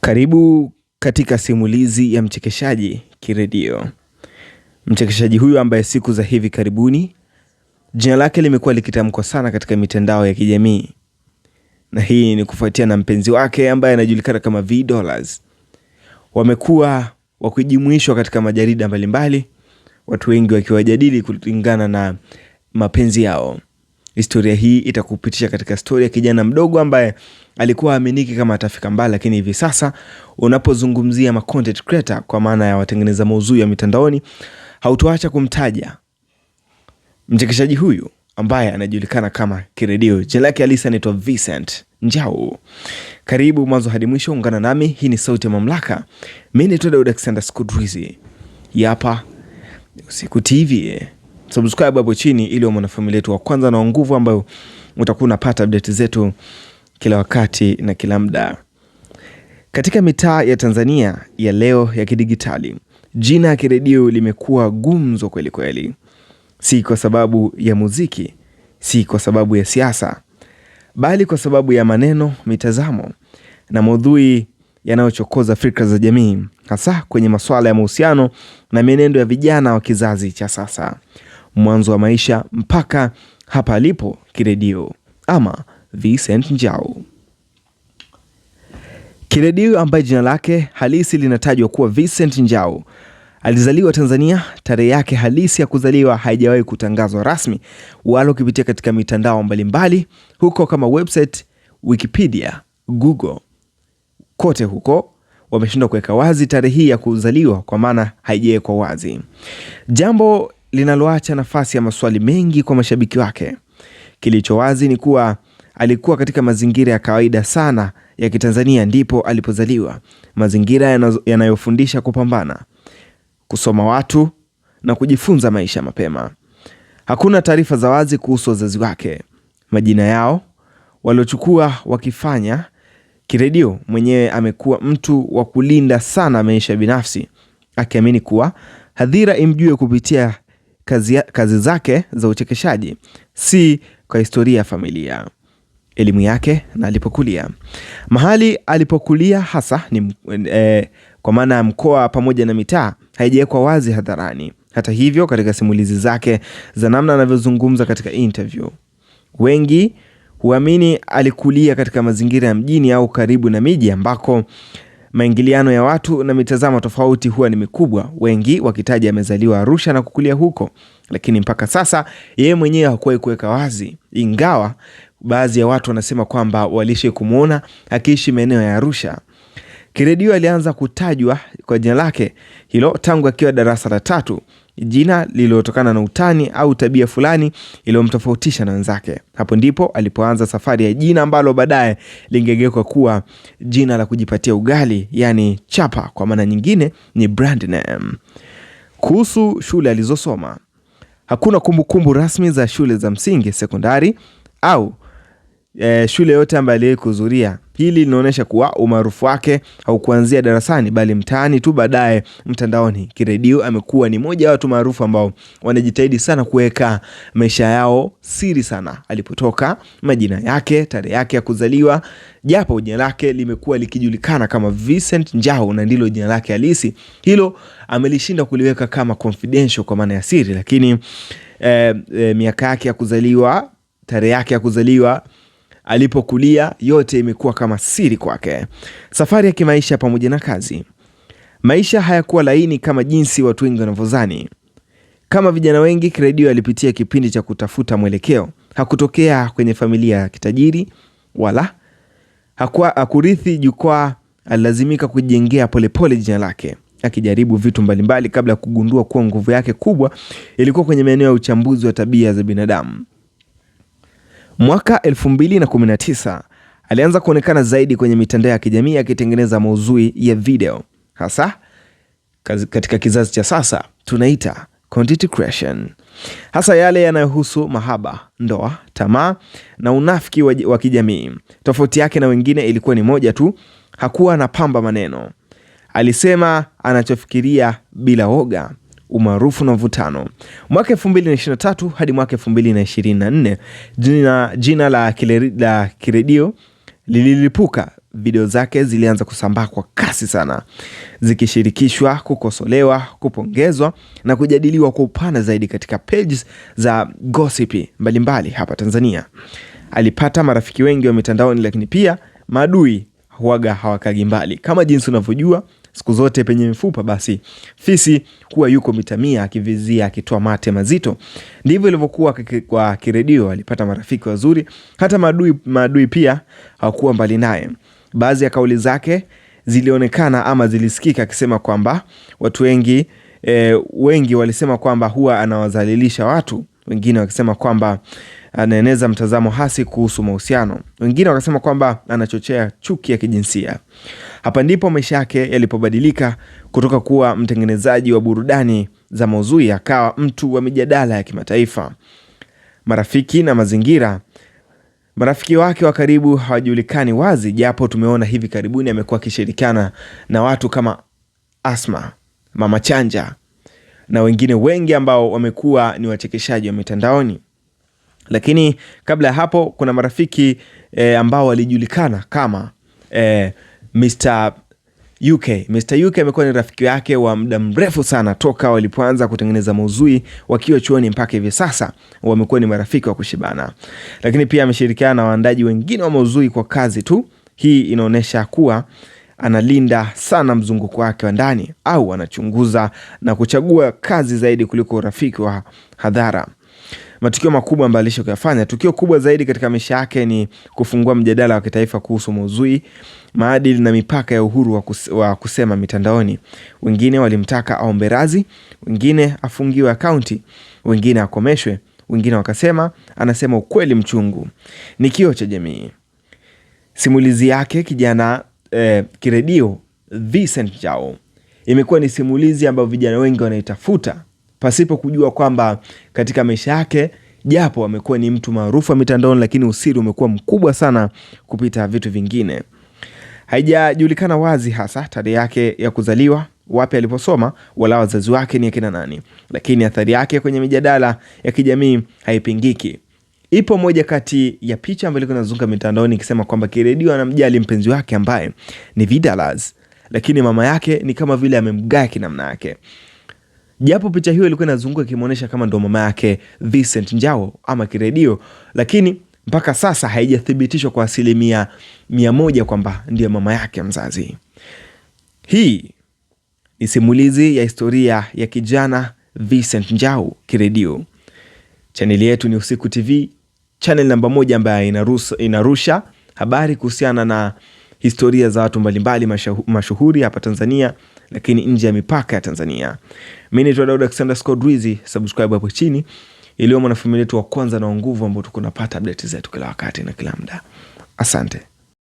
Karibu katika simulizi ya mchekeshaji Kiredio. Mchekeshaji huyu ambaye siku za hivi karibuni jina lake limekuwa likitamkwa sana katika mitandao ya kijamii. Na hii ni kufuatia na mpenzi wake ambaye anajulikana kama V-Dollaz. Wamekuwa wakijumuishwa katika majarida mbalimbali, watu wengi wakiwajadili kulingana na mapenzi yao. Historia hii itakupitisha katika story ya kijana mdogo ambaye alikuwa aminiki kama atafika mbali, lakini hivi sasa unapozungumzia ma content creator kwa maana ya watengeneza maudhui ya mitandaoni, hautoacha kumtaja mchekeshaji huyu ambaye anajulikana kama Kiredio. Jina lake halisi anaitwa Vincent Njau. Karibu mwanzo hadi mwisho, ungana nami. Hii ni Sauti ya Mamlaka. Mimi ni Daud Alexander Skudrizi. Hapa Usiku TV. Subscribe hapo chini ili uwe mwanafamilia yetu wa kwanza na nguvu ambayo utakuwa unapata update zetu kila wakati na kila muda. Katika mitaa ya Tanzania ya leo ya kidigitali, jina Kiredio limekuwa gumzo kweli kweli. Si kwa sababu ya muziki, si kwa sababu ya siasa, bali kwa sababu ya maneno, mitazamo na maudhui yanayochokoza fikra za jamii, hasa kwenye masuala ya mahusiano na mienendo ya vijana wa kizazi cha sasa. Mwanzo wa maisha mpaka hapa alipo Kiredio ama Vincent Njau. Kiredio ambaye jina lake halisi linatajwa kuwa Vincent Njau alizaliwa Tanzania. Tarehe yake halisi ya kuzaliwa haijawahi kutangazwa rasmi, wala ukipitia katika mitandao mbalimbali huko kama website, Wikipedia, Google, kote huko wameshindwa kuweka wazi tarehe hii ya kuzaliwa, kwa maana haijawekwa wazi, jambo linaloacha nafasi ya maswali mengi kwa mashabiki wake. Kilicho wazi ni kuwa alikuwa katika mazingira ya kawaida sana ya Kitanzania ndipo alipozaliwa, mazingira yanayofundisha kupambana, kusoma watu na kujifunza maisha mapema. Hakuna taarifa za wazi kuhusu wazazi wake, majina yao, waliochukua wakifanya. Kiredio mwenyewe amekuwa mtu wa kulinda sana maisha binafsi, akiamini kuwa hadhira imjue kupitia kazi zake za uchekeshaji, si kwa historia ya familia, elimu yake na alipokulia. Mahali alipokulia hasa ni kwa maana ya mkoa pamoja na mitaa haijawekwa wazi hadharani. Hata hivyo, katika simulizi zake za namna anavyozungumza katika interview, wengi huamini alikulia katika mazingira ya mjini au karibu na miji ambako maingiliano ya watu na mitazamo tofauti huwa ni mikubwa, wengi wakitaja amezaliwa Arusha na kukulia huko, lakini mpaka sasa yeye mwenyewe hakuwahi kuweka wazi, ingawa baadhi ya watu wanasema kwamba walishe kumuona akiishi maeneo ya Arusha. Kiredio alianza kutajwa kwa jina lake hilo tangu akiwa darasa la 3, jina lililotokana na utani au tabia fulani iliyomtofautisha na wenzake. Hapo ndipo alipoanza safari ya jina ambalo baadaye lingegeuka kuwa jina la kujipatia ugali, yani chapa, kwa maana nyingine ni brand name. Kuhusu shule alizosoma, hakuna kumbukumbu rasmi za shule za msingi, sekondari au shule yote ambayo alikuhudhuria. Hili linaonyesha kuwa umaarufu wake haukuanzia darasani bali mtaani tu, baadaye mtandaoni. Kiredio amekuwa ni moja wa watu maarufu ambao wanajitahidi sana kuweka maisha yao siri sana. Alipotoka, majina yake, tarehe yake ya kuzaliwa, japo jina lake limekuwa likijulikana kama Vincent Njau na ndilo jina lake halisi, hilo amelishinda kuliweka kama confidential kwa maana ya siri, lakini miaka yake ya kuzaliwa, tarehe yake ya kuzaliwa, alipokulia, yote imekuwa kama siri kwake. Safari ya kimaisha pamoja na kazi. Maisha hayakuwa laini kama jinsi watu wengi wanavyodhani. Kama vijana wengi, Kiredio alipitia kipindi cha kutafuta mwelekeo. Hakutokea kwenye familia ya kitajiri wala hakurithi jukwaa. Alilazimika kujengea polepole jina lake, akijaribu vitu mbalimbali kabla ya kugundua kuwa nguvu yake kubwa ilikuwa kwenye maeneo ya uchambuzi wa tabia za binadamu. Mwaka 2019 alianza kuonekana zaidi kwenye mitandao ya kijamii akitengeneza maudhui ya video, hasa katika kizazi cha sasa tunaita content creation, hasa yale yanayohusu mahaba, ndoa, tamaa na unafiki wa kijamii. Tofauti yake na wengine ilikuwa ni moja tu, hakuwa anapamba maneno. Alisema anachofikiria bila woga, umaarufu na mvutano. Mwaka 2023 hadi mwaka 2024 jina la Kiredio lililipuka video zake zilianza kusambaa kwa kasi sana, zikishirikishwa, kukosolewa, kupongezwa na kujadiliwa kwa upana zaidi katika pages za gossip mbalimbali hapa Tanzania. Alipata marafiki wengi wa mitandaoni, lakini pia maadui huaga hawakagi mbali. Kama jinsi unavyojua, siku zote penye mfupa basi fisi kuwa yuko mitamia akivizia, akitoa mate mazito. Ndivyo ilivyokuwa kwa Kiredio. Alipata marafiki wazuri, hata maadui pia hawakuwa mbali naye. Baadhi ya kauli zake zilionekana ama zilisikika akisema kwamba watu wengi walisema kwamba huwa anawazalilisha watu, wengine wakisema kwamba anaeneza mtazamo hasi kuhusu mahusiano, wengine wakasema kwamba anachochea chuki ya kijinsia. Hapa ndipo maisha yake yalipobadilika kutoka kuwa mtengenezaji wa burudani za maudhui akawa mtu wa mijadala ya kimataifa. Marafiki na mazingira. Marafiki wake wa karibu hawajulikani wazi, japo tumeona hivi karibuni amekuwa akishirikiana na watu kama Asma, Mama Chanja na wengine wengi ambao wamekuwa ni wachekeshaji wa mitandaoni. Lakini kabla ya hapo kuna marafiki ambao walijulikana kama Mr. UK. Mr. UK amekuwa ni rafiki yake wa muda mrefu sana toka walipoanza kutengeneza maudhui wakiwa chuoni mpaka hivi sasa wamekuwa ni marafiki wa kushibana. Lakini pia ameshirikiana na waandaji wengine wa maudhui kwa kazi tu. Hii inaonyesha kuwa analinda sana mzunguko wake wa ndani, au anachunguza na kuchagua kazi zaidi kuliko urafiki wa hadhara. Matukio makubwa ambayo alishokuyafanya, tukio kubwa zaidi katika maisha yake ni kufungua mjadala wa kitaifa kuhusu maudhui, maadili na mipaka ya uhuru wa kusema mitandaoni. Wengine walimtaka aombe radhi, wengine afungiwe akaunti, wengine akomeshwe, wengine wakasema anasema ukweli mchungu. Ni kioo cha jamii. Simulizi yake kijana Kiredio Vincent Njau imekuwa ni simulizi ambayo vijana wengi wanaitafuta pasipo kujua kwamba katika maisha yake, japo amekuwa ni mtu maarufu wa mitandaoni, lakini usiri umekuwa mkubwa sana kupita vitu vingine. Haijajulikana wazi hasa tarehe yake ya kuzaliwa, wapi aliposoma, wala wazazi wake ni akina nani, lakini athari yake kwenye mijadala ya kijamii haipingiki. Ipo moja kati ya picha ambayo inazunguka mitandaoni ikisema kwamba Kiredio anamjali mpenzi wake ambaye ni Vidalaz, lakini mama yake ni kama vile amemgaa kinamna yake. Japo picha hiyo ilikuwa inazunguka ikimuonesha kama ndo mama yake Vincent Njau ama Kiredio, lakini mpaka sasa haijathibitishwa kwa 100% kwamba ndiyo mama yake mzazi. Hii ni simulizi ya historia ya kijana Vincent Njau Kiredio. Chaneli yetu ni Usiku TV, channel namba 1 ambayo inarusha habari kuhusiana na historia za watu mbalimbali mashuhuri hapa Tanzania, lakini nje ya mipaka ya Tanzania. Mimi ni Daud Alexander Scott Rizzi. Subscribe hapo chini ili uwe mwanafamilia wetu wa kwanza na nguvu ambao tuko napata update zetu kila wakati na kila muda. Asante.